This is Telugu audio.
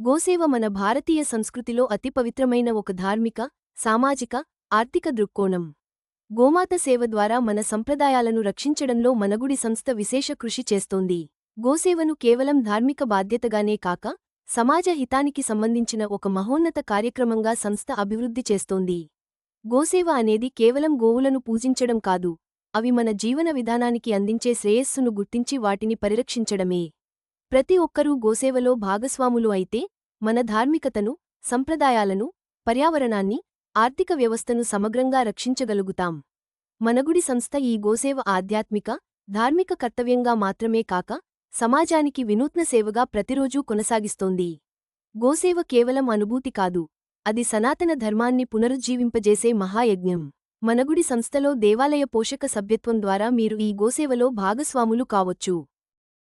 గోసేవ మన భారతీయ సంస్కృతిలో అతి పవిత్రమైన ఒక ధార్మిక, సామాజిక, ఆర్థిక దృక్కోణం. గోమాత సేవ ద్వారా మన సంప్రదాయాలను రక్షించడంలో మనగుడి సంస్థ విశేష కృషి చేస్తోంది. గోసేవను కేవలం ధార్మిక బాధ్యతగానే కాక, సమాజ హితానికి సంబంధించిన ఒక మహోన్నత కార్యక్రమంగా సంస్థ అభివృద్ధి చేస్తోంది. గోసేవ అనేది కేవలం గోవులను పూజించడం కాదు, అవి మన జీవన విధానానికి అందించే శ్రేయస్సును గుర్తించి వాటిని పరిరక్షించడమే. ప్రతి ఒక్కరూ గోసేవలో భాగస్వాములు అయితే, మన ధార్మికతను, సంప్రదాయాలను, పర్యావరణాన్ని, ఆర్థిక వ్యవస్థను సమగ్రంగా రక్షించగలుగుతాం. మనగుడి సంస్థ ఈ గోసేవ ఆధ్యాత్మిక, ధార్మిక కర్తవ్యంగా మాత్రమే కాక, సమాజానికి వినూత్న సేవగా ప్రతిరోజూ కొనసాగిస్తోంది. గోసేవ కేవలం అనుభూతి కాదు, అది సనాతన ధర్మాన్ని పునరుజ్జీవింపజేసే మహాయజ్ఞం. మనగుడి సంస్థలో దేవాలయ పోషక సభ్యత్వం ద్వారా మీరు ఈ గోసేవలో భాగస్వాములు కావొచ్చు.